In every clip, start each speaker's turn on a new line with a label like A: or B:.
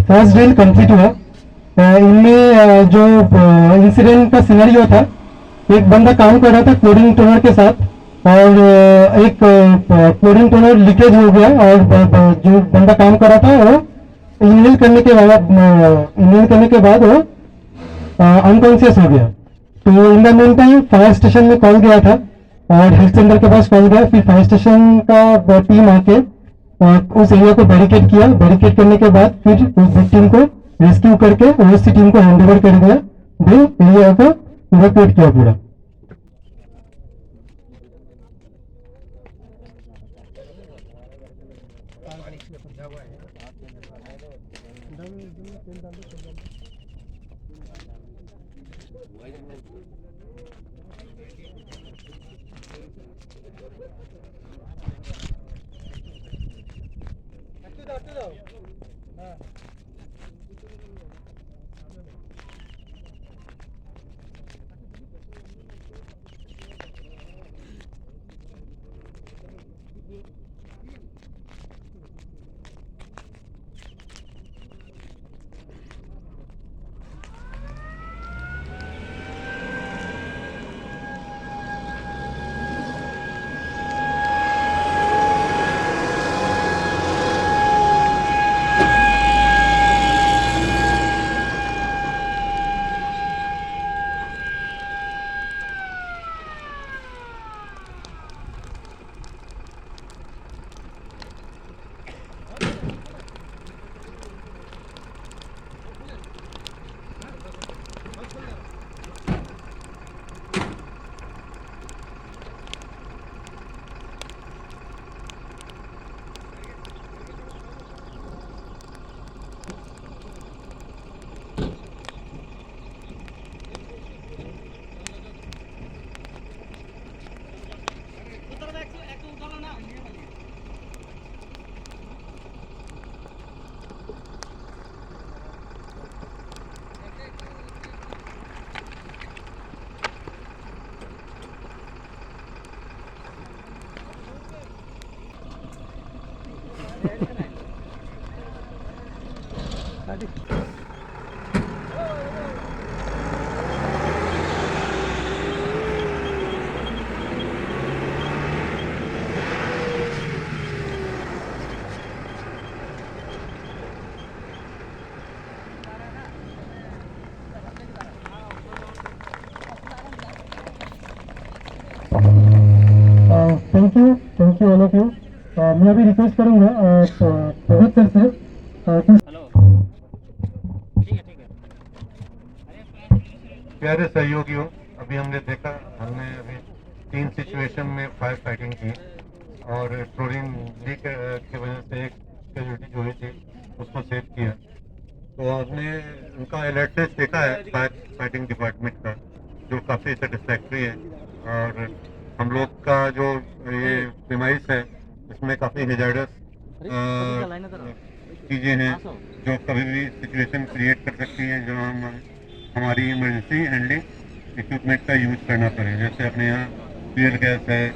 A: First drill complete हुआ। इनमें जो इंसिडेंट का सिनेरियो था, एक बंदा काम कर रहा था क्लोरीन टोनर के साथ और एक क्लोरीन टोनर लीकेज हो गया और जो बंदा काम कर रहा था वो इनहेल करने के बाद वो अनकॉन्शियस हो गया। तो in the mean time fire station में कॉल गया था और हेल्थ सेंटर के पास कॉल गया। फिर फायर स्टेशन का टीम आके उस एरिया को बैरिकेड किया। बैरिकेड करने के बाद फिर उस विक्टिम को रेस्क्यू करके ओएससी टीम को हैंड ओवर कर दिया। फिर एरिया को इवैक्यूएट किया पूरा। Thank you all of you. मैं अभी रिक्वेस्ट करूंगा प्रभुत सर से
B: प्यारे सहयोगियों, अभी हमने देखा, हमने अभी 3 सिचुएशन में फायर फाइटिंग की और क्लोरीन लीक की वजह से एक कैजुअल्टी जो हुई थी उसको सेव किया। तो हमने उनका अलर्टनेस देखा है फायर फाइटिंग डिपार्टमेंट का, जो काफ़ी सेटिस्फैक्ट्री है। और हम लोग का जो ये प्रीमाइस है इसमें काफ़ी हेजार्डस चीज़ें हैं जो कभी भी सिचुएशन क्रिएट कर सकती हैं, जो हम हमारी इमरजेंसी हैंडलिंग इक्विपमेंट का यूज़ करना पड़े। जैसे अपने यहाँ फ्यूल गैस है,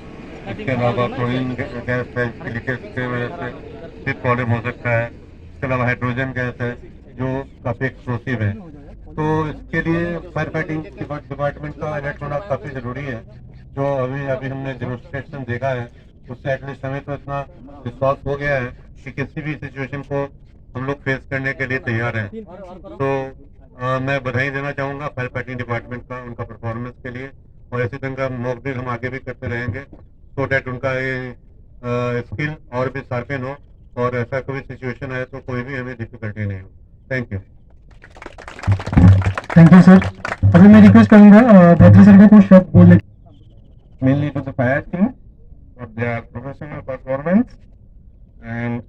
B: इसके अलावा क्लोरीन गैस है, इसकी लीकेज की वजह से फिर प्रॉब्लम हो सकता है। इसके अलावा हाइड्रोजन गैस है जो काफ़ी एक्सप्लोसिव है। तो इसके लिए फायर फाइटिंग डिपार्टमेंट का अलर्ट होना काफ़ी ज़रूरी है। जो अभी अभी हमने डेमोन्स्ट्रेशन देखा है उससे एटलीस्ट हमें तो इतना विश्वास हो गया है कि किसी भी सिचुएशन को हम लोग फेस करने के लिए तैयार हैं। तो मैं बधाई देना चाहूँगा फायर फाइटिंग डिपार्टमेंट का उनका परफॉर्मेंस के लिए, और इसी तरह का मॉक ड्रिल हम आगे भी करते रहेंगे सो डैट उनका ये स्किल और भी शार्पन हो, और ऐसा कोई सिचुएशन आए तो कोई भी हमें डिफिकल्टी नहीं हो। Thank you.
A: Thank you sir. अभी मैं रिक्वेस्ट करूंगा भद्री सर को कुछ शब्द बोलने।
C: mainly to the fire team for their professional performance, and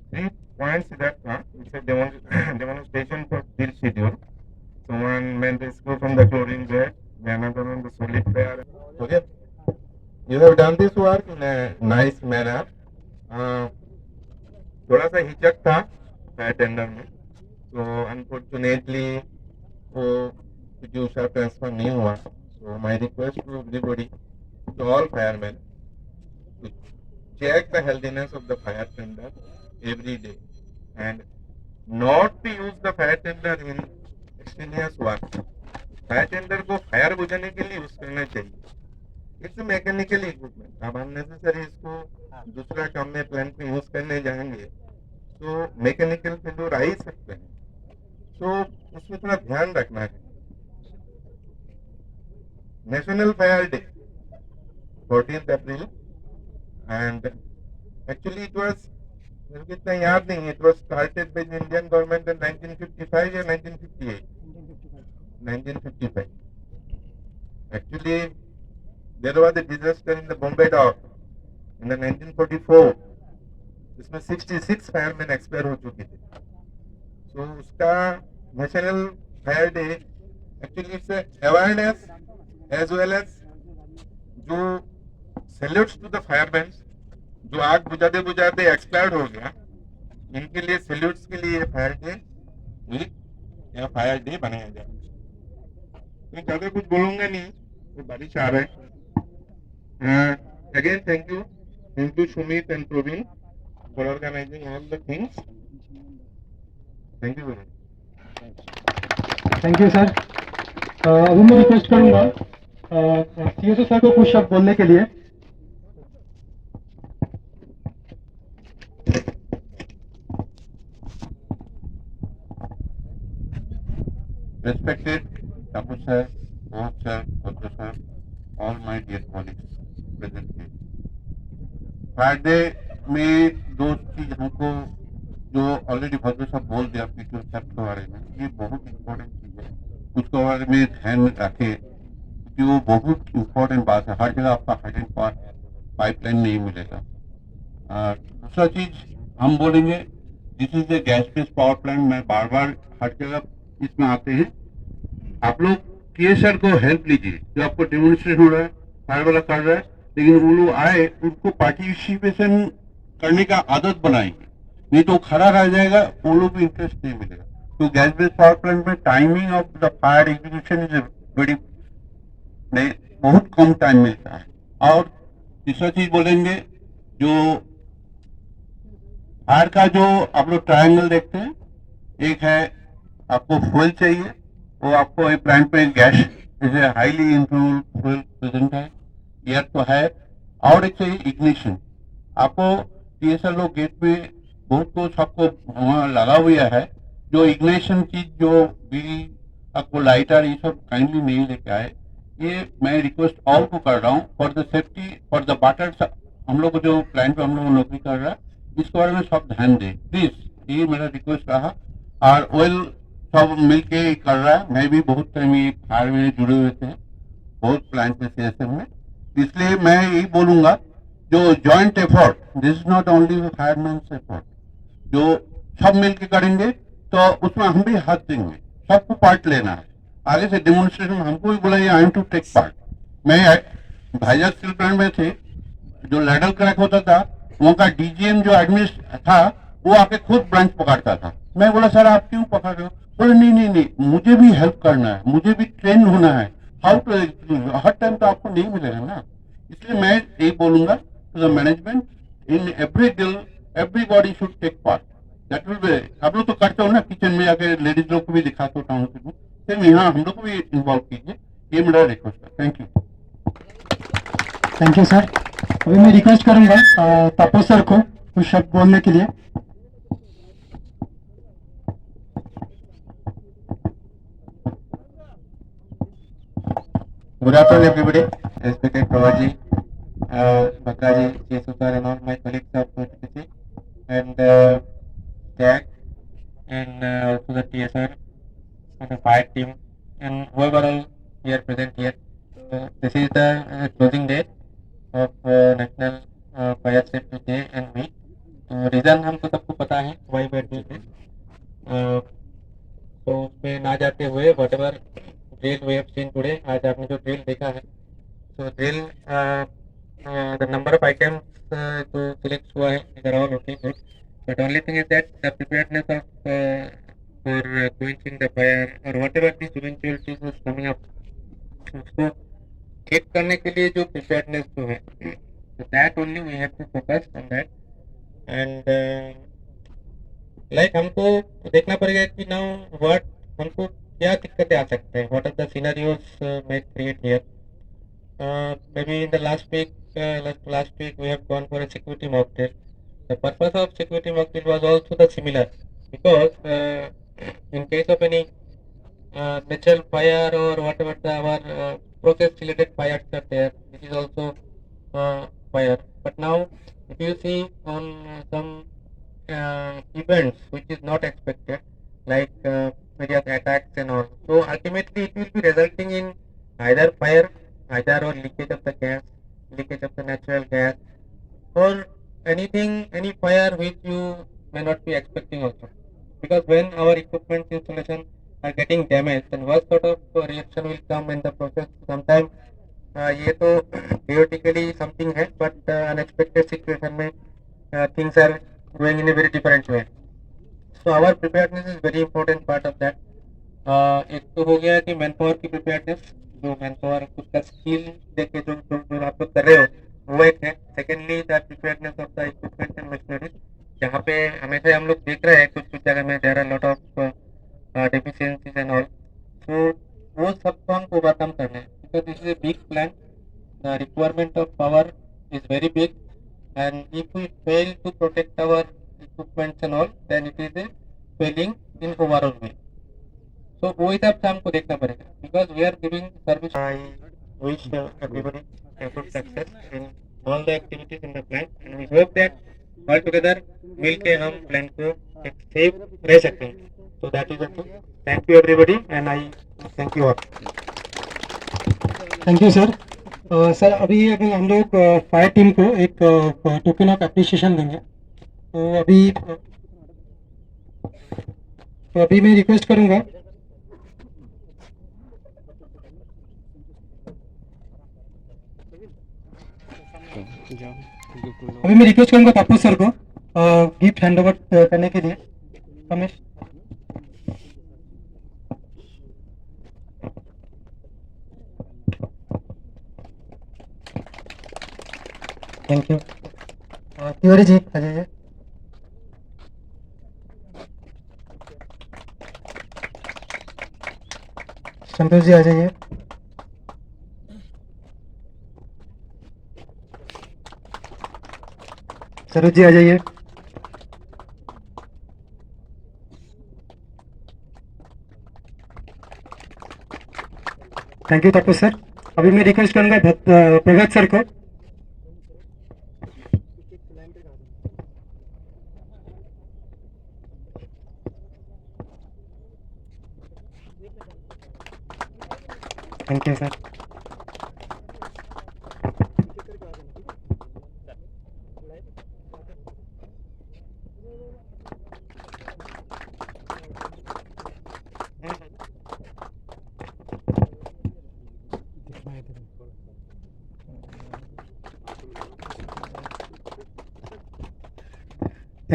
C: 3 points that it's a demonstration for drill schedule. So one main rescue from the chlorine gas, the another one the solid fire. Okay, you have done this work in a nice manner. थोड़ा सा हिचक था fire tender में, तो unfortunately वो producer transfer नहीं हुआ। So my request to everybody, to all firemen, to check the healthiness of the fire tender every day and not to use the fire tender in extraneous work. Fire tender को fire बुझाने के लिए use करना चाहिए। It's mechanical equipment. अब unnecessary इसको दूसरा काम में प्लांट में यूज करने जाएंगे तो मैकेनिकल फेल्योर आ ही सकते हैं। तो उसमें थोड़ा ध्यान रखना है। National fire day 14th April, and actually it was, मुझे इतना याद नहीं, it was started by the Indian government in 1955 या 1958? 1955. Actually there was a disaster in the Bombay dock in the 1944, जिसमें 66 फायरमैन एक्सपायर हो चुके थे। तो उसका national fire day actually it's awareness as well as जो सैल्यूट्स टू द फायरमैन जो आग बुझाते बुझाते एक्सपायर्ड हो गया, इनके लिए सैल्यूट्स के लिए फायर डे वीक या फायर डे बनाया जाए। मैं ज्यादा कुछ बोलूंगा नहीं, तो बारिश आ रहा है। Again thank you Sumit and Praveen for organising all the things. Thank you very much.
A: Thank you sir. अभी मैं रिक्वेस्ट करूंगा सीएसओ सर को कुछ शब्द बोलने के लिए।
C: Respected Tapu sir, Bharat sir, Bhadra sir, all my dear colleagues present here. Friday में दो चीज हमको जो ऑलरेडी भद्र साहब बोल दिया पीटीओ सेप्ट के बारे में, ये बहुत इम्पोर्टेंट चीज है, उसके बारे में ध्यान रखे कि वो बहुत इम्पोर्टेंट बात है। हर जगह आपका हाइड्रेंट पाइपलाइन नहीं मिलेगा। दूसरा चीज हम बोलेंगे, this is A gas based power plant. मैं बार बार हर जगह इसमें आते हैं, आप लोग केएसआर को हेल्प लीजिए। जो आपको डेमोन्स्ट्रेशन हो रहा है फायर वाला कर रहा है, लेकिन वो लोग आए उनको पार्टिसिपेशन करने का आदत बनाएंगे, नहीं तो खड़ा रह जाएगा, वो लोग भी इंटरेस्ट नहीं मिलेगा। तो गैस बेस्ड पावर प्लांट में timing of the fire execution is very बहुत कम टाइम मिलता है। और तीसरा चीज बोलेंगे, जो फायर का जो आप लोग ट्रायंगल देखते हैं, एक है आपको फ्यूल चाहिए, वो आपको एक प्लांट में गैस जैसे हाईली इन्फ्लेमेबल फ्यूल प्रेजेंट है, एयर तो है, और एक चाहिए इग्निशन। आपको टीएसएल लोग गेट में बहुत कुछ आपको वहाँ लगा हुआ है, जो इग्निशन चीज जो भी आपको लाइटर ये सब काइंडली नहीं लेके आए। ये मैं रिक्वेस्ट ऑल को कर रहा हूँ for the safety for the batters. हम लोग जो प्लांट पे हम लोग नौकरी कर रहा है, इसके बारे में सब ध्यान दें प्लीज, ये मेरा रिक्वेस्ट रहा। और ऑयल सब मिलके कर रहा है, मैं भी बहुत टाइम ये फायर में जुड़े हुए थे बहुत प्लांट में सीएसएम में, इसलिए मैं यही बोलूंगा जो joint effort, this is not only fireman effort, जो सब मिलके करेंगे
B: तो उसमें हम भी हाथ देंगे, सबको पार्ट लेना है। आगे से डेमोन्स्ट्रेशन हमको भी बोला I am to take part. मैं भाईजाग स्टील प्लांट में थे, जो लैडल क्रैक होता था वहाँ का डीजीएम जो एडमिनिस्ट था वो आके खुद ब्रांच पकड़ता था। मैं बोला सर आप क्यों पकड़ रहे हो? बोले नहीं नहीं नहीं, मुझे भी हेल्प करना है, मुझे भी ट्रेन होना है। हाउ टू, हर टाइम तो आपको नहीं मिलेगा ना। इसलिए मैं ये बोलूंगा to the management, in every deal everybody should take part. That will be, आप लोग तो करते हो ना, किचन में जाके लेडीज लोग को भी दिखाते हो टाउनशिप में, सेम यहाँ हम लोग को भी इन्वॉल्व कीजिए, ये मेरा रिक्वेस्ट है। Thank you.
A: Thank you sir. अभी मैं रिक्वेस्ट करूंगा तापस सर को कुछ शब्द बोलने के लिए।
D: Good afternoon, everybody. Respected Pravaji, Bakaji, Jesukar, and all my colleagues of TPC, and Jack, and also the TSR, and the fire team, and whoever all here present here. This is the closing date of National Fire Safety Day and Week. Reason हमको सबको पता है Y बैठ है, तो उसमें ना जाते हुए whatever drill we have seen today, आज आपने जो ड्रिल देखा है, तो drill the number of items जो सिलेक्ट हुआ है is all okay good, but only thing is that the preparedness of for quenching the fire और whatever this eventualities is coming up, उसको चेक करने के लिए जो प्रिपेयर्डनेस जो है, that only we have to focus on that. And like हमको देखना पड़ेगा कि नाउ व्हाट हमको क्या दिक्कतें आ सकते हैं, what are the scenarios may create here. Maybe in the last week we have gone for a security mock drill. The purpose of security mock drill was also the similar, because in case of any natural fire or whatever our process related fires are there, this is also fire. But now if you see on some events which is not expected, like various attacks and all, so ultimately it will be resulting in either fire, either or leakage of the gas, leakage of the natural gas, or anything, any fire which you may not be expecting also. Because when our equipment installation are getting damaged, then what sort of reaction will come in the process? Sometimes ये तो theoretically something है, but unexpected situation में things are going in a very different way. So our preparedness is very important part of that. एक तो हो गया कि man power की प्रिपेयर्डनेस, जो मैन पावर उसका स्किल देख के जो आप लोग कर रहे हो वो एक है। Secondly the preparedness of the equipment and machinery, जहाँ पे हमेशा हम लोग देख रहे हैं कुछ कुछ जगह में there are lot of deficiencies and all, so वो सबको हमको ओवरकम करना है, because this is a big plan, the requirement of power is very big, and if we fail to protect our equipments and all, then it is a failing in overall way. So वो हिसाब से हमको देखना पड़ेगा, because we are giving service. I wish everybody a good success in all the activities in the plan, and we hope that all together मिलके हम plan को एक safe रह सकते हैं. So that is it. Thank you everybody, and I thank you all.
A: Thank you sir. Sir अभी हम लोग फायर टीम को एक टोकन ऑफ एप्रिसिएशन देंगे, तो अभी मैं रिक्वेस्ट करूंगा तापस सर को गिफ्ट हैंड ओवर करने के लिए। Ramesh thank you. तिवारी जी आ जाइए। संतोष जी आ जाइए। सरोज जी आ जाइए। Thank you Tapas sir. अभी मैं रिक्वेस्ट करूंगा प्रगत सर को। Thank you sir.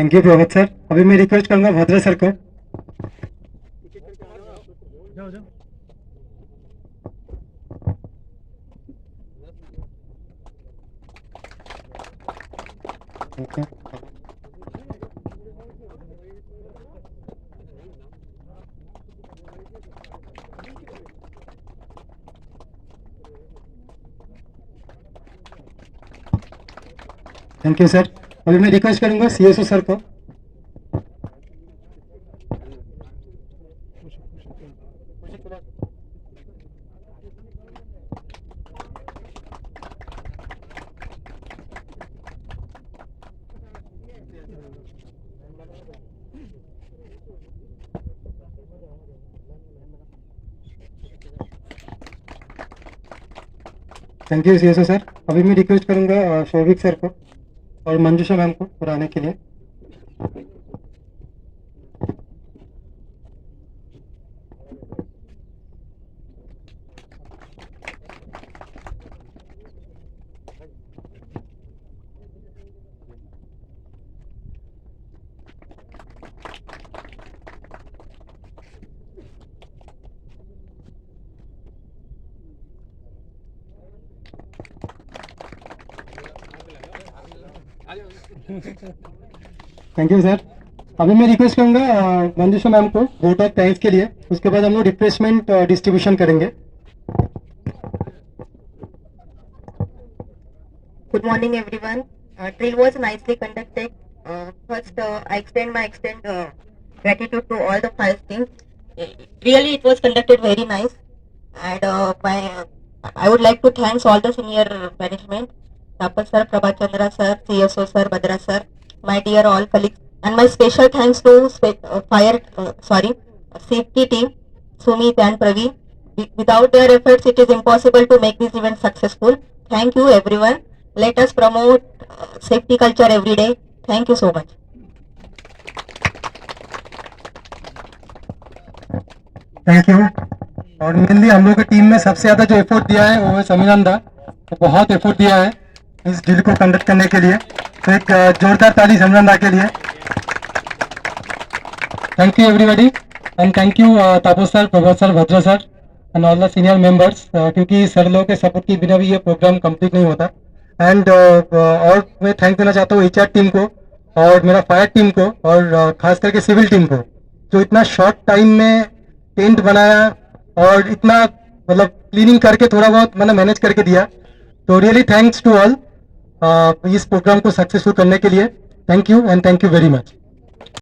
A: Thank you Prabhat sir. अभी मैं रिक्वेस्ट करूंगा भद्रा सर को। Thank you sir. अभी मैं रिक्वेस्ट करूंगा सीएसओ सर को। Thank you CSO sir. अभी मैं रिक्वेस्ट करूंगा शौविक सर को और मंजूषा मैम को और आने के लिए। Thank you sir. अभी मैं रिक्वेस्ट करूंगा मंजूषा मैम को वोट ऑफ थैंक्स के लिए। उसके बाद हम लोग रिफ्रेशमेंट डिस्ट्रीब्यूशन करेंगे।
E: Good morning, everyone. Drill was nicely conducted. First, I extend my gratitude to all the 5 teams. Really, it was conducted very nice, and I would like to thank all the senior management, Tapal sir, Prabhat Chandra sir, CSO sir, Badra sir, my dear all colleagues, and my special thanks to safety team, Sumit and Pravi. Without their efforts, it is impossible to make this event successful. Thank you, everyone. Let us promote safety culture every day. Thank you so much.
A: Thank you. और mainly हम लोग की team में सबसे ज्यादा जो effort दिया है वो है समीरन दा। तो बहुत एफर्ट दिया है इस डील को कंडक्ट करने के लिए। तो एक जोरदार ताली समीरन दा के लिए। Thank you everybody and thank you Tapas sir, Prabhat sir, Bhadra sir and all the senior members, क्योंकि सर लोगों के सपोर्ट के बिना भी ये प्रोग्राम कंप्लीट नहीं होता। एंड और मैं थैंक देना चाहता हूँ एचआर टीम को और मेरा फायर टीम को और खास करके सिविल टीम को, जो इतना शॉर्ट टाइम में टेंट बनाया और इतना मतलब क्लीनिंग करके थोड़ा बहुत मैंने मैनेज करके दिया। तो रियली थैंक्स टू ऑल इस प्रोग्राम को सक्सेसफुल करने के लिए। Thank you and thank you very much.